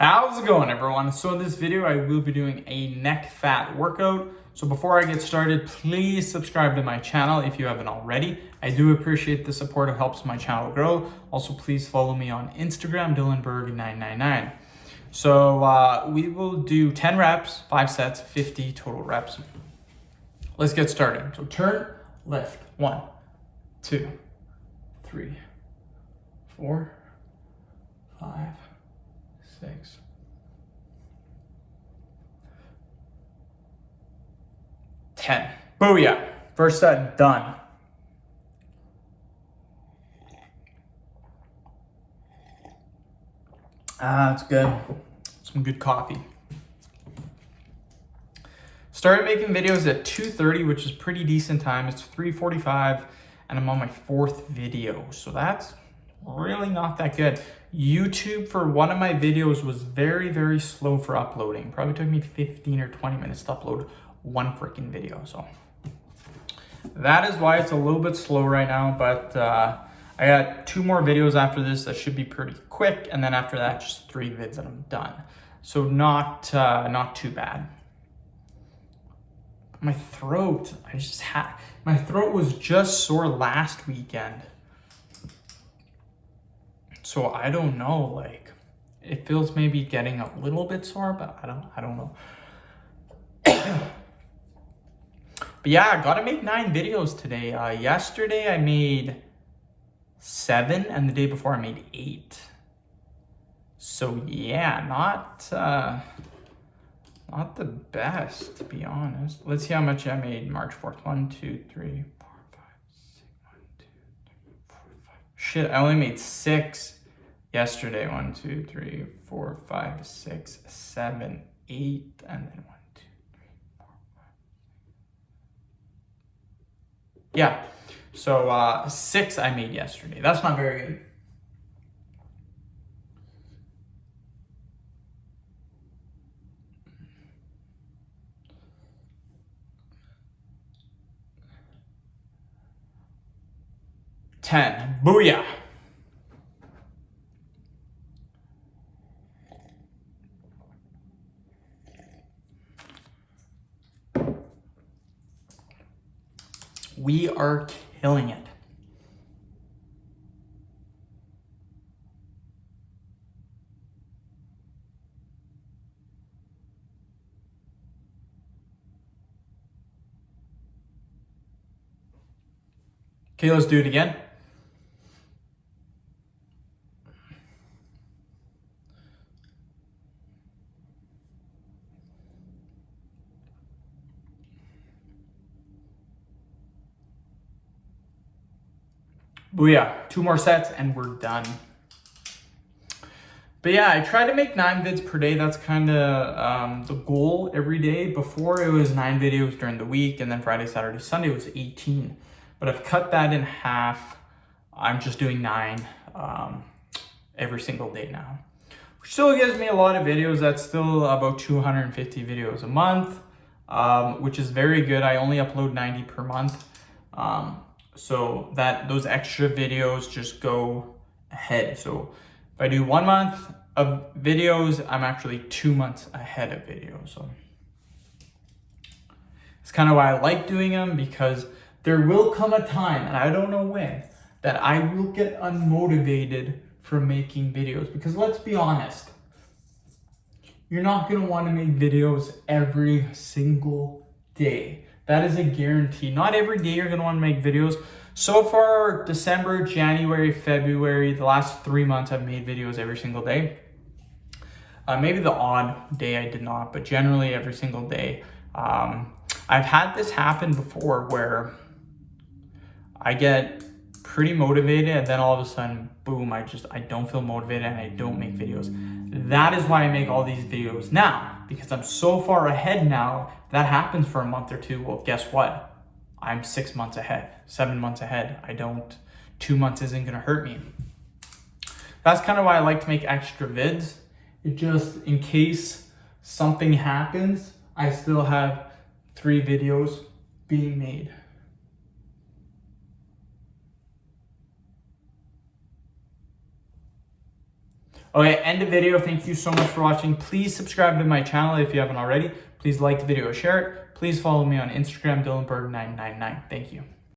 How's it going, everyone? So in this video, I will be doing a neck fat workout. So before I get started, please subscribe to my channel if you haven't already. I do appreciate the support. It helps my channel grow. Also, please follow me on Instagram, DylanBerg999. So we will do 10 reps, 5 sets, 50 total reps. Let's get started. So turn, lift. 1, 2, 3, 4, 5, 6, 10. Booyah. First set done. That's good. Some good coffee. Started making videos at 2:30, which is pretty decent time. It's 3:45 and I'm on my 4th video. So that's really not that good. YouTube for one of my videos was very slow for uploading. Probably took me 15 or 20 minutes to upload one freaking video. So that is why it's a little bit slow right now, but I got 2 more videos after this that should be pretty quick, and then after that just 3 vids and I'm done. So not too bad. My throat, my throat was just sore last weekend. So I don't know, like it feels maybe getting a little bit sore, but I don't know. But yeah, I gotta make 9 videos today. Yesterday I made 7 and the day before I made 8. So yeah, not the best, to be honest. Let's see how much I made March 4th. 1, 2, 3, 4, 5, 6, 1, 2, 3, 4, 5. Shit, I only made 6 yesterday. 1, 2, 3, 4, 5, 6, 7, 8, and then 1, 2, 3, 4, 5. Yeah, so 6 I made yesterday. That's not very good. Booyah. We are killing it. Okay, let's do it again. Booyah, 2 more sets and we're done. But yeah, I try to make 9 vids per day. That's kind of the goal every day. Before it was 9 videos during the week, and then Friday, Saturday, Sunday was 18. But I've cut that in half. I'm just doing 9 every single day now, which still gives me a lot of videos. That's still about 250 videos a month, which is very good. I only upload 90 per month. So that those extra videos just go ahead. So if I do 1 month of videos, I'm actually 2 months ahead of videos. So it's kind of why I like doing them, because there will come a time, and I don't know when, that I will get unmotivated from making videos. Because let's be honest, you're not going to want to make videos every single day. That is a guarantee. Not every day you're going to want to make videos. So far, December, January, February, the last 3 months, I've made videos every single day. Maybe the odd day I did not, but generally every single day. I've had this happen before where I get pretty motivated and then all of a sudden, boom, I don't feel motivated and I don't make videos. That is why I make all these videos now, because I'm so far ahead now. That happens for a month or 2. Well, guess what? I'm 6 months ahead, 7 months ahead. 2 months isn't gonna hurt me. That's kind of why I like to make extra vids. It just, in case something happens, I still have 3 videos being made. Okay, end the video. Thank you so much for watching. Please subscribe to my channel if you haven't already. Please like the video, share it. Please follow me on Instagram, DylanBerg999. Thank you.